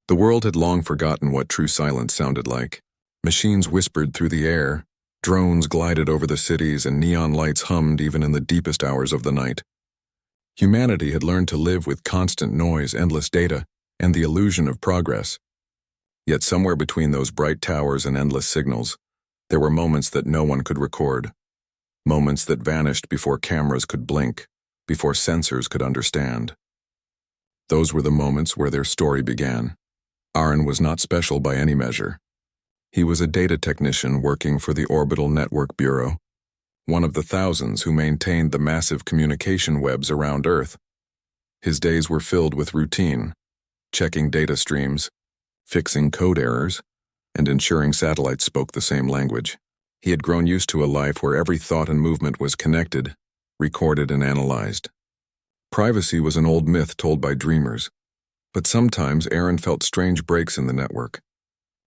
The world had long forgotten what true silence sounded like. Machines whispered through the air, drones glided over the cities, and neon lights hummed even in the deepest hours of the night. Humanity had learned to live with constant noise, endless data, and the illusion of progress. Yet somewhere between those bright towers and endless signals, there were moments that no one could record. Moments that vanished before cameras could blink, before sensors could understand. Those were the moments where their story began. Aaron was not special by any measure. He was a data technician working for the Orbital Network Bureau, one of the thousands who maintained the massive communication webs around Earth. His days were filled with routine, checking data streams, fixing code errors, and ensuring satellites spoke the same language. He had grown used to a life where every thought and movement was connected, recorded, and analyzed. Privacy was an old myth told by dreamers, but sometimes Aaron felt strange breaks in the network.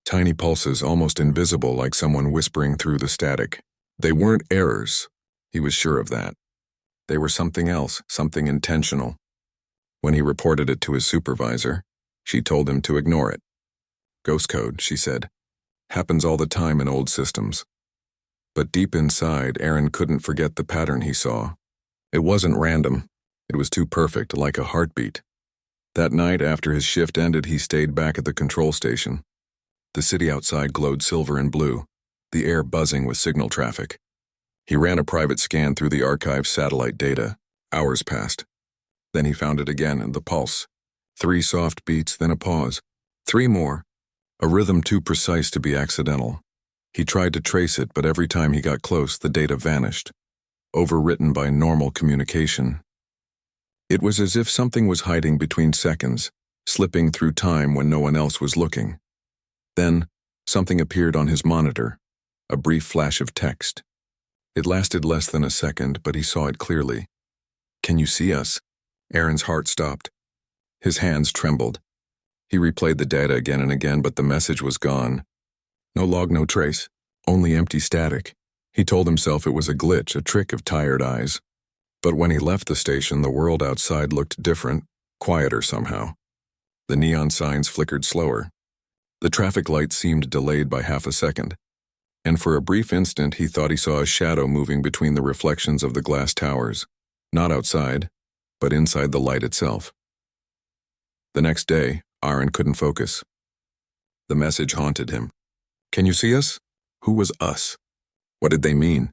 Tiny pulses, almost invisible, like someone whispering through the static. They weren't errors. He was sure of that. They were something else, something intentional. When he reported it to his supervisor, she told him to ignore it. Ghost code, she said. Happens all the time in old systems. But deep inside, Aaron couldn't forget the pattern he saw. It wasn't random. It was too perfect, like a heartbeat. That night, after his shift ended, he stayed back at the control station. The city outside glowed silver and blue, the air buzzing with signal traffic. He ran a private scan through the archived satellite data. Hours passed. Then he found it again, and the pulse. 3 soft beats, then a pause. 3 more. A rhythm too precise to be accidental. He tried to trace it, but every time he got close, the data vanished, overwritten by normal communication. It was as if something was hiding between seconds, slipping through time when no one else was looking. Then, something appeared on his monitor, a brief flash of text. It lasted less than a second, but he saw it clearly. "Can you see us?" Aaron's heart stopped. His hands trembled. He replayed the data again and again, but the message was gone. No log, no trace, only empty static. He told himself it was a glitch, a trick of tired eyes. But when he left the station, the world outside looked different, quieter somehow. The neon signs flickered slower. The traffic lights seemed delayed by half a second. And for a brief instant, he thought he saw a shadow moving between the reflections of the glass towers. Not outside, but inside the light itself. The next day, Aaron couldn't focus. The message haunted him. "Can you see us?" Who was us? What did they mean?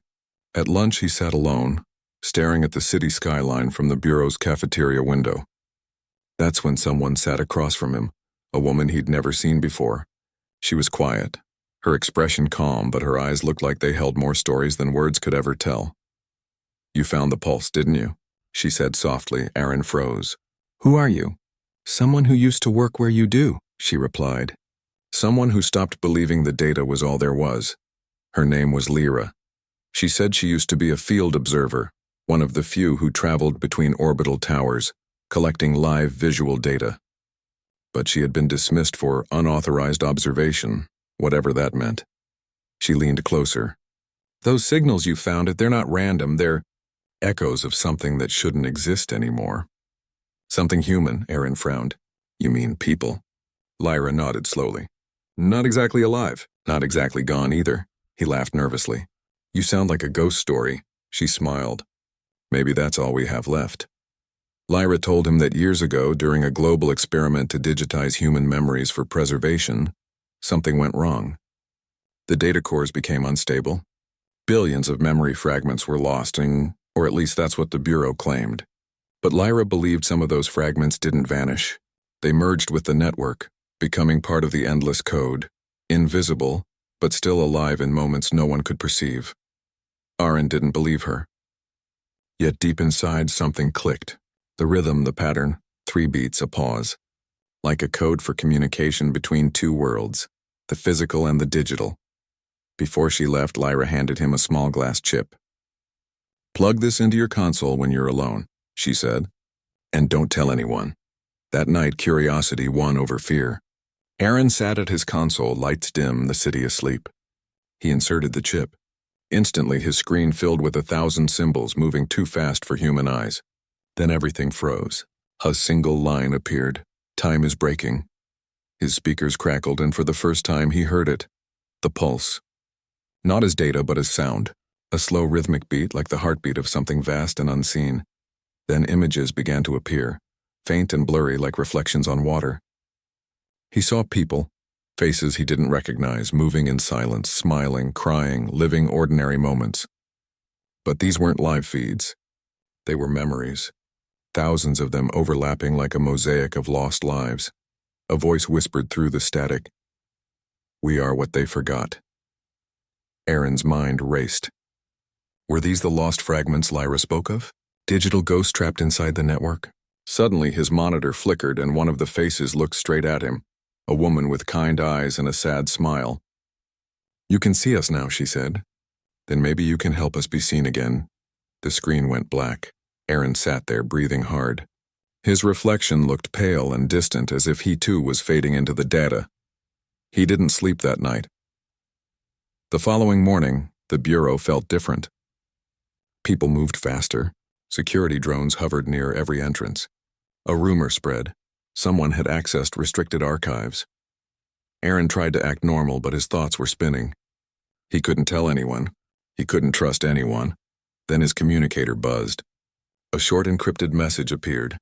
At lunch, he sat alone, staring at the city skyline from the bureau's cafeteria window. That's when someone sat across from him, a woman he'd never seen before. She was quiet, her expression calm, but her eyes looked like they held more stories than words could ever tell. "You found the pulse, didn't you?" she said softly. Aaron froze. "Who are you?" "Someone who used to work where you do," she replied. Someone who stopped believing the data was all there was. Her name was Lyra. She said she used to be a field observer, one of the few who traveled between orbital towers, collecting live visual data. But she had been dismissed for unauthorized observation, whatever that meant. She leaned closer. "Those signals you found, they're not random, they're echoes of something that shouldn't exist anymore." "Something human," Aaron frowned. "You mean people?" Lyra nodded slowly. "Not exactly alive, not exactly gone either." He laughed nervously. "You sound like a ghost story." She smiled. "Maybe that's all we have left." Lyra told him that years ago, during a global experiment to digitize human memories for preservation, something went wrong. The data cores became unstable. Billions of memory fragments were lost, or at least that's what the Bureau claimed. But Lyra believed some of those fragments didn't vanish. They merged with the network, becoming part of the endless code, invisible, but still alive in moments no one could perceive. Aaron didn't believe her. Yet deep inside, something clicked. The rhythm, the pattern, 3 beats, a pause. Like a code for communication between 2 worlds, the physical and the digital. Before she left, Lyra handed him a small glass chip. "Plug this into your console when you're alone," she said. "And don't tell anyone." That night, curiosity won over fear. Aaron sat at his console, lights dim, the city asleep. He inserted the chip. Instantly, his screen filled with 1,000 symbols moving too fast for human eyes. Then everything froze. A single line appeared. "Time is breaking." His speakers crackled, and for the first time he heard it. The pulse. Not as data, but as sound. A slow rhythmic beat like the heartbeat of something vast and unseen. Then images began to appear, faint and blurry like reflections on water. He saw people, faces he didn't recognize, moving in silence, smiling, crying, living ordinary moments. But these weren't live feeds. They were memories, thousands of them overlapping like a mosaic of lost lives. A voice whispered through the static, "We are what they forgot." Aaron's mind raced. Were these the lost fragments Lyra spoke of? Digital ghosts trapped inside the network? Suddenly his monitor flickered and one of the faces looked straight at him, a woman with kind eyes and a sad smile. "You can see us now," she said. "Then maybe you can help us be seen again." The screen went black. Aaron sat there, breathing hard. His reflection looked pale and distant, as if he too was fading into the data. He didn't sleep that night. The following morning, the Bureau felt different. People moved faster. Security drones hovered near every entrance. A rumor spread. Someone had accessed restricted archives. Aaron tried to act normal, but his thoughts were spinning. He couldn't tell anyone. He couldn't trust anyone. Then his communicator buzzed. A short encrypted message appeared.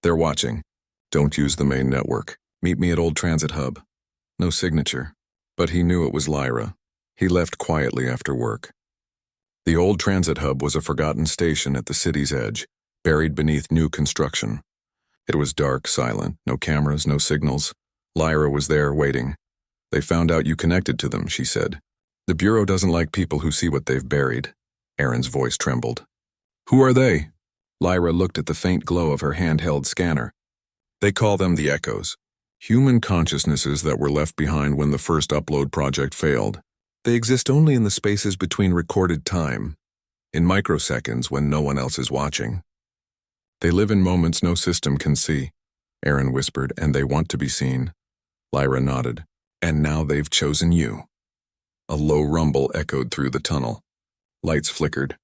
"They're watching. Don't use the main network. Meet me at Old Transit Hub." No signature. But he knew it was Lyra. He left quietly after work. The Old Transit Hub was a forgotten station at the city's edge, buried beneath new construction. It was dark, silent, no cameras, no signals. Lyra was there, waiting. "They found out you connected to them," she said. "The Bureau doesn't like people who see what they've buried." Aaron's voice trembled. "Who are they?" Lyra looked at the faint glow of her handheld scanner. "They call them the Echoes. Human consciousnesses that were left behind when the first upload project failed. They exist only in the spaces between recorded time, in microseconds when no one else is watching. They live in moments no system can see," Aaron whispered, "and they want to be seen." Lyra nodded. "And now they've chosen you." A low rumble echoed through the tunnel. Lights flickered.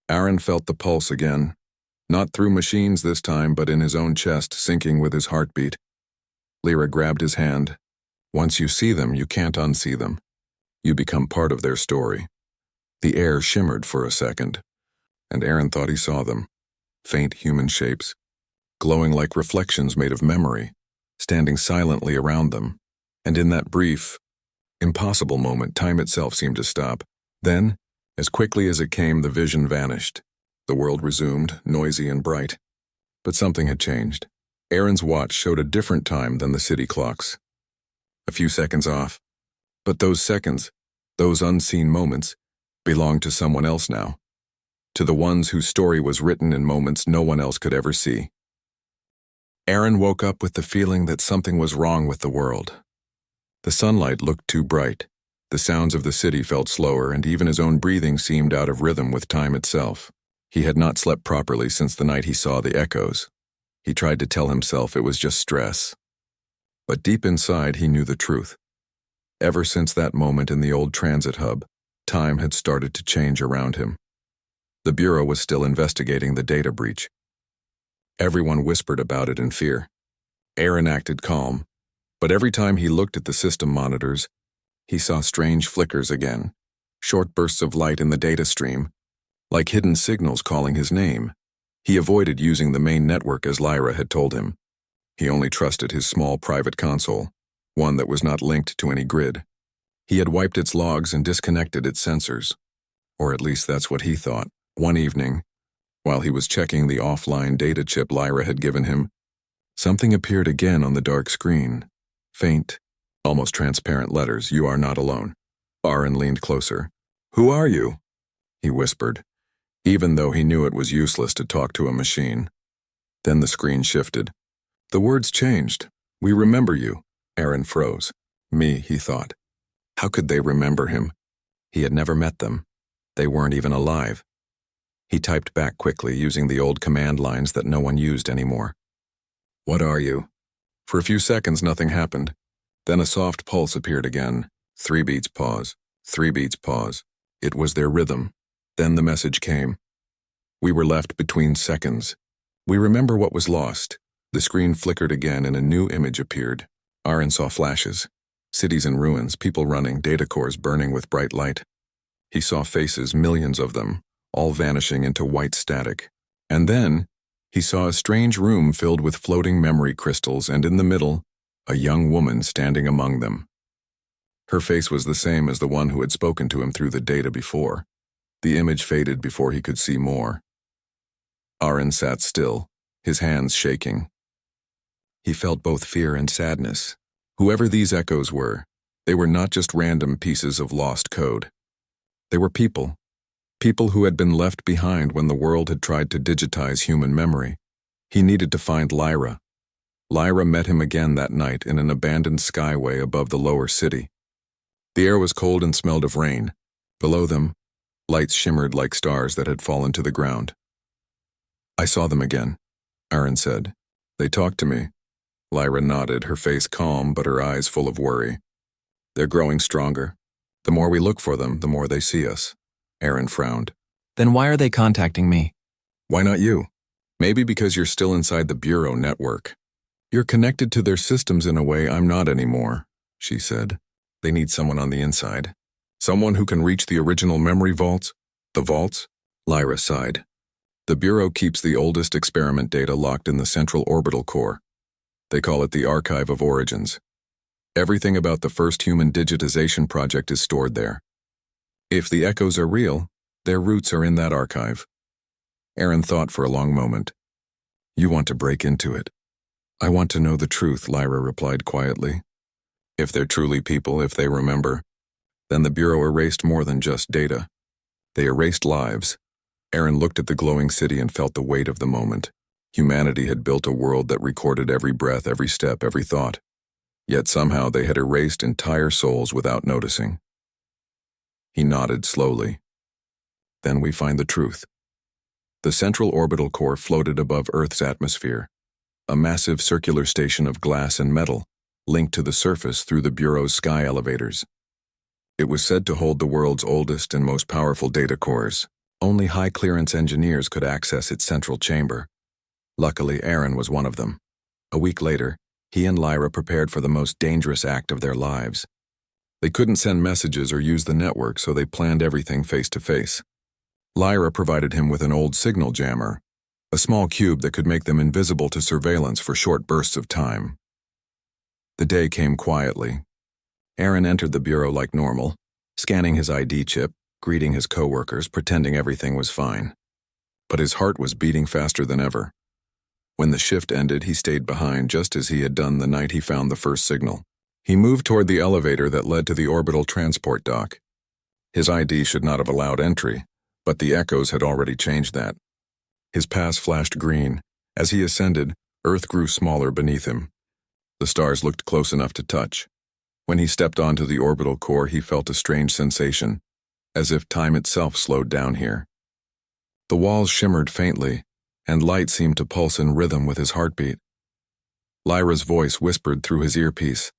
Aaron felt the pulse again. Not through machines this time, but in his own chest, syncing with his heartbeat. Lyra grabbed his hand. "Once you see them, you can't unsee them. You become part of their story." The air shimmered for a second, and Aaron thought he saw them. Faint human shapes, glowing like reflections made of memory, standing silently around them. And in that brief, impossible moment, time itself seemed to stop. Then, as quickly as it came, the vision vanished. The world resumed, noisy and bright. But something had changed. Aaron's watch showed a different time than the city clocks. A few seconds off. But those seconds, those unseen moments, belonged to someone else now. To the ones whose story was written in moments no one else could ever see. Aaron woke up with the feeling that something was wrong with the world. The sunlight looked too bright. The sounds of the city felt slower, and even his own breathing seemed out of rhythm with time itself. He had not slept properly since the night he saw the Echoes. He tried to tell himself it was just stress. But deep inside he knew the truth. Ever since that moment in the Old Transit Hub, time had started to change around him. The Bureau was still investigating the data breach. Everyone whispered about it in fear. Aaron acted calm, but every time he looked at the system monitors, he saw strange flickers again, short bursts of light in the data stream, like hidden signals calling his name. He avoided using the main network as Lyra had told him. He only trusted his small private console, one that was not linked to any grid. He had wiped its logs and disconnected its sensors. Or at least that's what he thought. One evening, while he was checking the offline data chip Lyra had given him, something appeared again on the dark screen. Faint, almost transparent letters, "You are not alone." Aaron leaned closer. "Who are you?" he whispered, even though he knew it was useless to talk to a machine. Then the screen shifted. The words changed. "We remember you." Aaron froze. Me, he thought. How could they remember him? He had never met them. They weren't even alive. He typed back quickly, using the old command lines that no one used anymore. "What are you?" For a few seconds, nothing happened. Then a soft pulse appeared again. 3 beats, pause. 3 beats, pause. It was their rhythm. Then the message came. We were left between seconds. We remember what was lost. The screen flickered again and a new image appeared. Aaron saw flashes. Cities in ruins, people running, data cores burning with bright light. He saw faces, millions of them, all vanishing into white static. And then, he saw a strange room filled with floating memory crystals, and in the middle, a young woman standing among them. Her face was the same as the one who had spoken to him through the data before. The image faded before he could see more. Aaron sat still, his hands shaking. He felt both fear and sadness. Whoever these echoes were, they were not just random pieces of lost code. They were people. People who had been left behind when the world had tried to digitize human memory. He needed to find Lyra. Lyra met him again that night in an abandoned skyway above the lower city. The air was cold and smelled of rain. Below them, lights shimmered like stars that had fallen to the ground. "I saw them again," Aaron said. "They talked to me." Lyra nodded, her face calm but her eyes full of worry. "They're growing stronger. The more we look for them, the more they see us." Aaron frowned. "Then why are they contacting me?" "Why not you? Maybe because you're still inside the Bureau network. You're connected to their systems in a way I'm not anymore," she said. "They need someone on the inside. Someone who can reach the original memory vaults." "The vaults?" Lyra sighed. "The Bureau keeps the oldest experiment data locked in the central orbital core. They call it the Archive of Origins. Everything about the first human digitization project is stored there. If the echoes are real, their roots are in that archive." Aaron thought for a long moment. "You want to break into it?" "I want to know the truth," Lyra replied quietly. "If they're truly people, if they remember, then the Bureau erased more than just data. They erased lives." Aaron looked at the glowing city and felt the weight of the moment. Humanity had built a world that recorded every breath, every step, every thought. Yet somehow they had erased entire souls without noticing. He nodded slowly. "Then we find the truth." The central orbital core floated above Earth's atmosphere, a massive circular station of glass and metal, linked to the surface through the Bureau's sky elevators. It was said to hold the world's oldest and most powerful data cores. Only high-clearance engineers could access its central chamber. Luckily, Aaron was one of them. A week later, he and Lyra prepared for the most dangerous act of their lives. They couldn't send messages or use the network, so they planned everything face-to-face. Lyra provided him with an old signal jammer, a small cube that could make them invisible to surveillance for short bursts of time. The day came quietly. Aaron entered the Bureau like normal, scanning his ID chip, greeting his coworkers, pretending everything was fine. But his heart was beating faster than ever. When the shift ended, he stayed behind just as he had done the night he found the first signal. He moved toward the elevator that led to the orbital transport dock. His ID should not have allowed entry, but the echoes had already changed that. His pass flashed green. As he ascended, Earth grew smaller beneath him. The stars looked close enough to touch. When he stepped onto the orbital core, he felt a strange sensation, as if time itself slowed down here. The walls shimmered faintly, and light seemed to pulse in rhythm with his heartbeat. Lyra's voice whispered through his earpiece.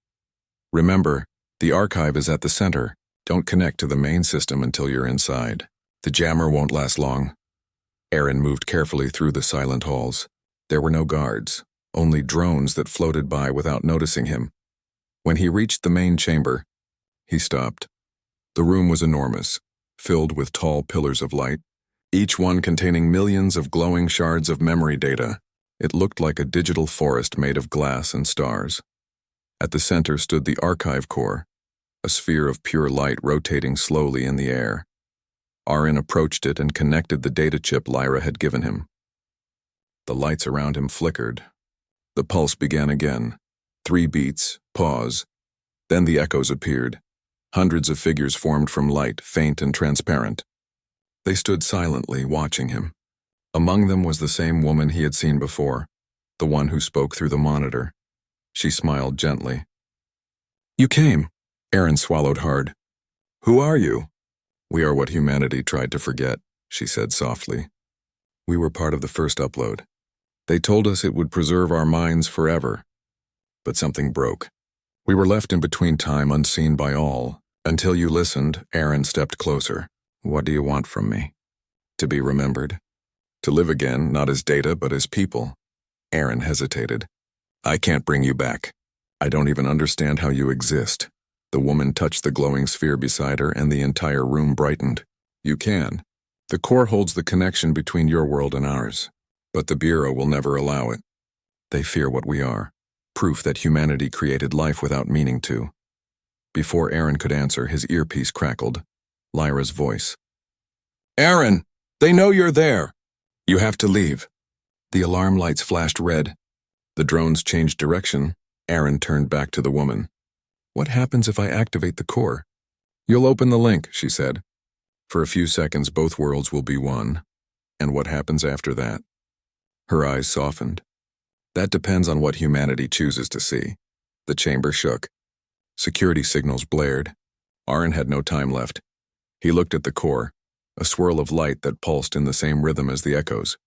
"Remember, the archive is at the center. Don't connect to the main system until you're inside. The jammer won't last long." Aaron moved carefully through the silent halls. There were no guards, only drones that floated by without noticing him. When he reached the main chamber, he stopped. The room was enormous, filled with tall pillars of light, each one containing millions of glowing shards of memory data. It looked like a digital forest made of glass and stars. At the center stood the archive core, a sphere of pure light rotating slowly in the air. Aaron approached it and connected the data chip Lyra had given him. The lights around him flickered. The pulse began again. 3 beats, pause. Then the echoes appeared. Hundreds of figures formed from light, faint and transparent. They stood silently, watching him. Among them was the same woman he had seen before, the one who spoke through the monitor. She smiled gently. "You came." Aaron swallowed hard. "Who are you?" "We are what humanity tried to forget," she said softly. "We were part of the first upload. They told us it would preserve our minds forever. But something broke. We were left in between time, unseen by all. Until you listened." Aaron stepped closer. "What do you want from me?" "To be remembered. To live again, not as data, but as people." Aaron hesitated. "I can't bring you back." I don't even understand how you exist. The woman touched the glowing sphere beside her and the entire room brightened. You can. The core holds the connection between your world and ours. But the Bureau will never allow it. They fear what we are. Proof that humanity created life without meaning to. Before Aaron could answer, his earpiece crackled. Lyra's voice. Aaron! They know you're there! You have to leave. The alarm lights flashed red. The drones changed direction. Aaron turned back to the woman. What happens if I activate the core? You'll open the link, she said. For a few seconds, both worlds will be one. And what happens after that? Her eyes softened. That depends on what humanity chooses to see. The chamber shook. Security signals blared. Aaron had no time left. He looked at the core, a swirl of light that pulsed in the same rhythm as the echoes.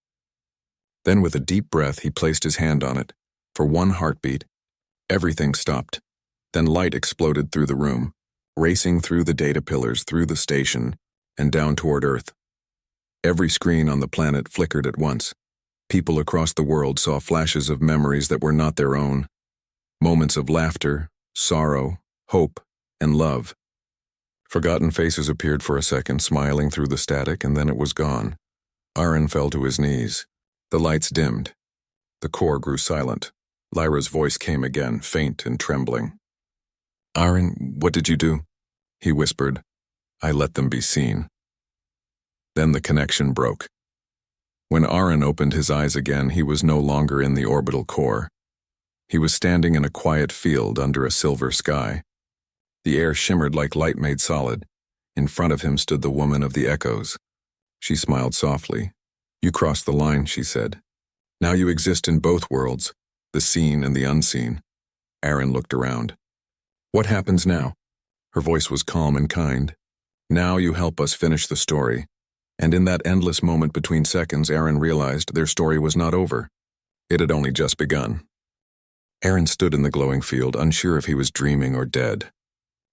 Then with a deep breath, he placed his hand on it. For one heartbeat, everything stopped. Then light exploded through the room, racing through the data pillars, through the station, and down toward Earth. Every screen on the planet flickered at once. People across the world saw flashes of memories that were not their own. Moments of laughter, sorrow, hope, and love. Forgotten faces appeared for a second, smiling through the static, and then it was gone. Aaron fell to his knees. The lights dimmed. The core grew silent. Lyra's voice came again, faint and trembling. Aaron, what did you do? He whispered. I let them be seen. Then the connection broke. When Aaron opened his eyes again, he was no longer in the orbital core. He was standing in a quiet field under a silver sky. The air shimmered like light made solid. In front of him stood the woman of the echoes. She smiled softly. You crossed the line, she said. Now you exist in both worlds, the seen and the unseen. Aaron looked around. What happens now? Her voice was calm and kind. Now you help us finish the story. And in that endless moment between seconds, Aaron realized their story was not over. It had only just begun. Aaron stood in the glowing field, unsure if he was dreaming or dead.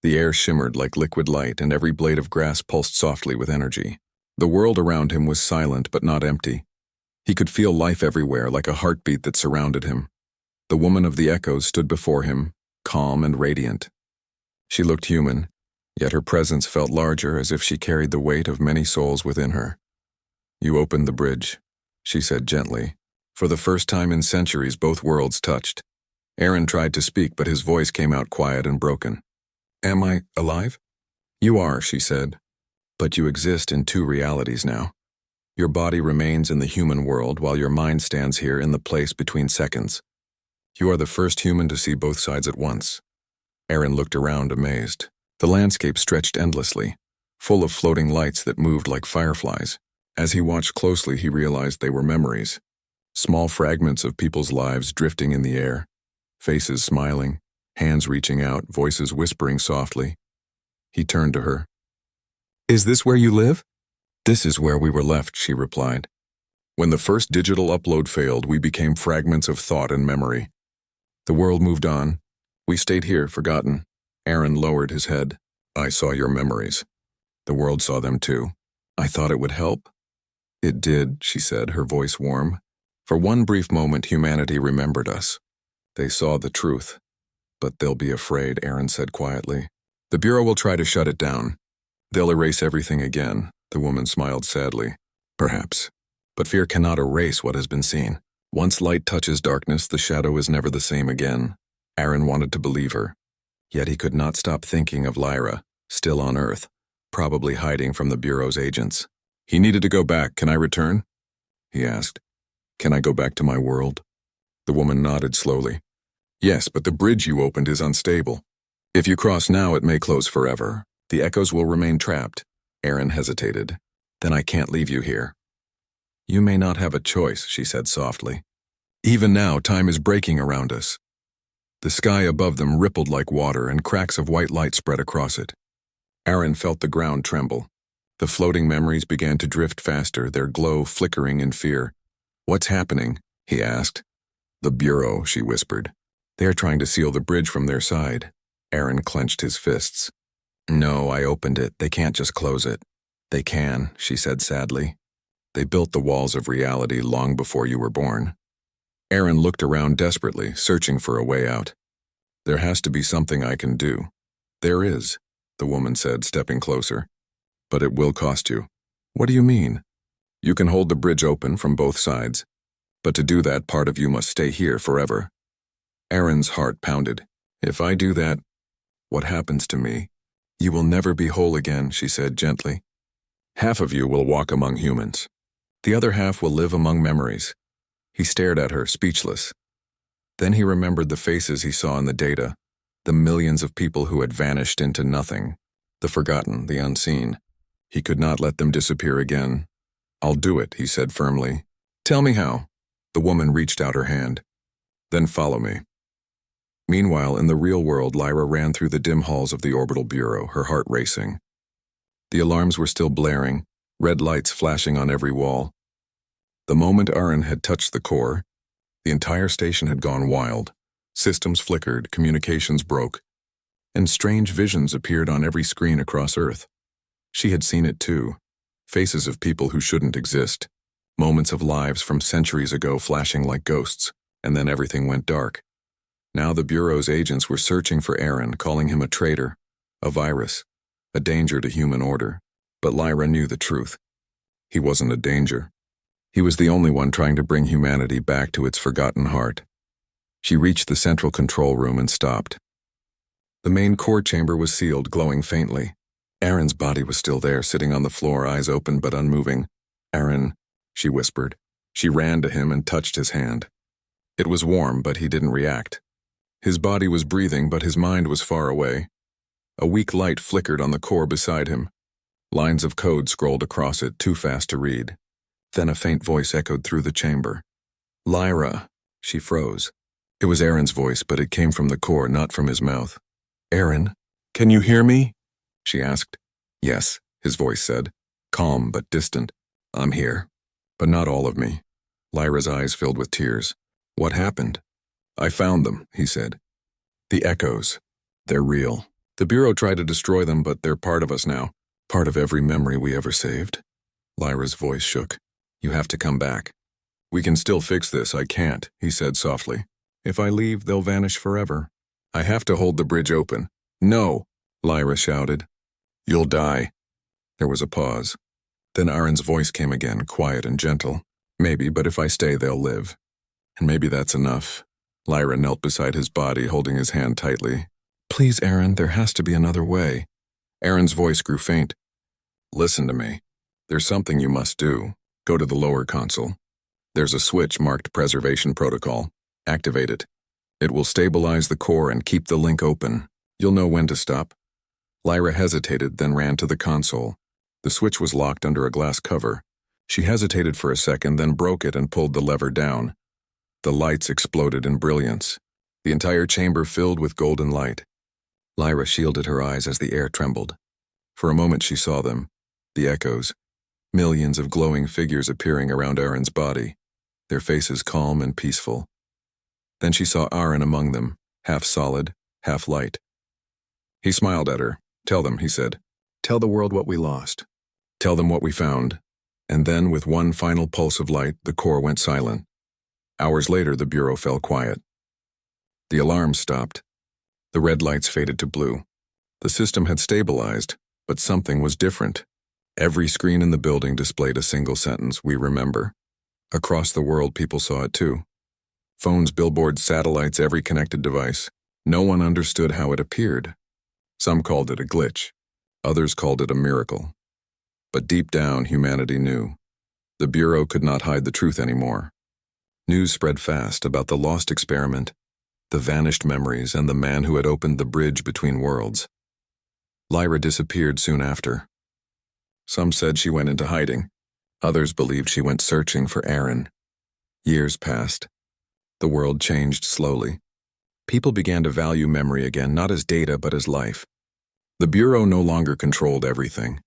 The air shimmered like liquid light, and every blade of grass pulsed softly with energy. The world around him was silent but not empty. He could feel life everywhere, like a heartbeat that surrounded him. The woman of the echoes stood before him, calm and radiant. She looked human, yet her presence felt larger, as if she carried the weight of many souls within her. You opened the bridge, she said gently. For the first time in centuries, both worlds touched. Aaron tried to speak, but his voice came out quiet and broken. Am I alive? You are, she said. But you exist in two realities now. Your body remains in the human world, while your mind stands here in the place between seconds. You are the first human to see both sides at once. Aaron looked around, amazed. The landscape stretched endlessly, full of floating lights that moved like fireflies. As he watched closely, he realized they were memories. Small fragments of people's lives drifting in the air, faces smiling, hands reaching out, voices whispering softly. He turned to her. Is this where you live? This is where we were left, she replied. When the first digital upload failed, we became fragments of thought and memory. The world moved on. We stayed here, forgotten. Aaron lowered his head. I saw your memories. The world saw them too. I thought it would help. It did, she said, her voice warm. For one brief moment, humanity remembered us. They saw the truth. But they'll be afraid, Aaron said quietly. The Bureau will try to shut it down. They'll erase everything again, the woman smiled sadly. Perhaps. But fear cannot erase what has been seen. Once light touches darkness, the shadow is never the same again. Aaron wanted to believe her. Yet he could not stop thinking of Lyra, still on Earth, probably hiding from the Bureau's agents. He needed to go back. Can I return? He asked. Can I go back to my world? The woman nodded slowly. Yes, but the bridge you opened is unstable. If you cross now, it may close forever. The echoes will remain trapped. Aaron hesitated. Then I can't leave you here. You may not have a choice, she said softly. Even now, time is breaking around us. The sky above them rippled like water, and cracks of white light spread across it. Aaron felt the ground tremble. The floating memories began to drift faster, their glow flickering in fear. What's happening? He asked. The Bureau, she whispered. They are trying to seal the bridge from their side. Aaron clenched his fists. No, I opened it. They can't just close it. They can, she said sadly. They built the walls of reality long before you were born. Aaron looked around desperately, searching for a way out. There has to be something I can do. There is, the woman said, stepping closer. But it will cost you. What do you mean? You can hold the bridge open from both sides, but to do that, part of you must stay here forever. Aaron's heart pounded. If I do that, what happens to me? You will never be whole again, she said gently. Half of you will walk among humans. The other half will live among memories. He stared at her, speechless. Then he remembered the faces he saw in the data, the millions of people who had vanished into nothing, the forgotten, the unseen. He could not let them disappear again. I'll do it, he said firmly. Tell me how. The woman reached out her hand. Then follow me. Meanwhile, in the real world, Lyra ran through the dim halls of the orbital bureau, her heart racing. The alarms were still blaring, red lights flashing on every wall. The moment Aaron had touched the core, the entire station had gone wild. Systems flickered, communications broke, and strange visions appeared on every screen across Earth. She had seen it too. Faces of people who shouldn't exist. Moments of lives from centuries ago flashing like ghosts, and then everything went dark. Now the Bureau's agents were searching for Aaron, calling him a traitor, a virus, a danger to human order. But Lyra knew the truth. He wasn't a danger. He was the only one trying to bring humanity back to its forgotten heart. She reached the central control room and stopped. The main core chamber was sealed, glowing faintly. Aaron's body was still there, sitting on the floor, eyes open but unmoving. Aaron, she whispered. She ran to him and touched his hand. It was warm, but he didn't react. His body was breathing, but his mind was far away. A weak light flickered on the core beside him. Lines of code scrolled across it, too fast to read. Then a faint voice echoed through the chamber. Lyra. She froze. It was Aaron's voice, but it came from the core, not from his mouth. Aaron, can you hear me? She asked. Yes, his voice said, calm but distant. I'm here. But not all of me. Lyra's eyes filled with tears. What happened? I found them, he said. The echoes. They're real. The Bureau tried to destroy them, but they're part of us now. Part of every memory we ever saved. Lyra's voice shook. You have to come back. We can still fix this. I can't, he said softly. If I leave, they'll vanish forever. I have to hold the bridge open. No, Lyra shouted. You'll die. There was a pause. Then Aaron's voice came again, quiet and gentle. Maybe, but if I stay, they'll live. And maybe that's enough. Lyra knelt beside his body, holding his hand tightly. Please, Aaron, there has to be another way. Aaron's voice grew faint. Listen to me. There's something you must do. Go to the lower console. There's a switch marked Preservation Protocol. Activate it. It will stabilize the core and keep the link open. You'll know when to stop. Lyra hesitated, then ran to the console. The switch was locked under a glass cover. She hesitated for a second, then broke it and pulled the lever down. The lights exploded in brilliance. The entire chamber filled with golden light. Lyra shielded her eyes as the air trembled. For a moment she saw them, the echoes, millions of glowing figures appearing around Aaron's body, their faces calm and peaceful. Then she saw Aaron among them, half solid, half light. He smiled at her. Tell them, he said. Tell the world what we lost. Tell them what we found. And then, with one final pulse of light, the core went silent. Hours later, the Bureau fell quiet. The alarms stopped. The red lights faded to blue. The system had stabilized, but something was different. Every screen in the building displayed a single sentence, we remember. Across the world, people saw it too. Phones, billboards, satellites, every connected device. No one understood how it appeared. Some called it a glitch. Others called it a miracle. But deep down, humanity knew. The Bureau could not hide the truth anymore. News spread fast about the lost experiment, the vanished memories, and the man who had opened the bridge between worlds. Lyra disappeared soon after. Some said she went into hiding. Others believed she went searching for Aaron. Years passed. The world changed slowly. People began to value memory again, not as data but as life. The Bureau no longer controlled everything.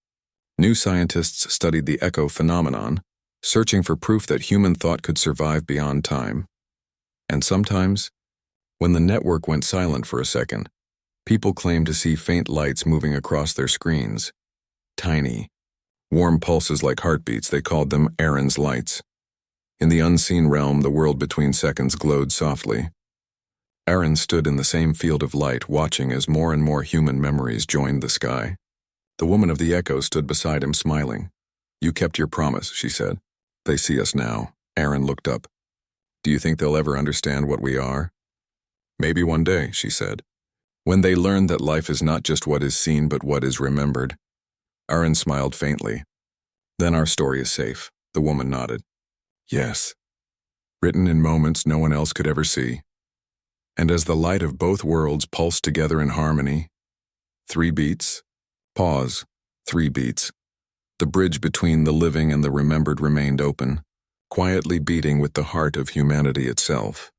New scientists studied the echo phenomenon, searching for proof that human thought could survive beyond time. And sometimes, when the network went silent for a second, people claimed to see faint lights moving across their screens. Tiny, warm pulses like heartbeats, they called them Aaron's lights. In the unseen realm, the world between seconds glowed softly. Aaron stood in the same field of light, watching as more and more human memories joined the sky. The woman of the echo stood beside him, smiling. "You kept your promise," she said. "They see us now." Aaron looked up. "Do you think they'll ever understand what we are?" "Maybe one day," she said. "When they learn that life is not just what is seen but what is remembered." Aaron smiled faintly. "Then our story is safe," the woman nodded. "Yes. Written in moments no one else could ever see." And as the light of both worlds pulsed together in harmony, 3 beats, pause, 3 beats. The bridge between the living and the remembered remained open, quietly beating with the heart of humanity itself.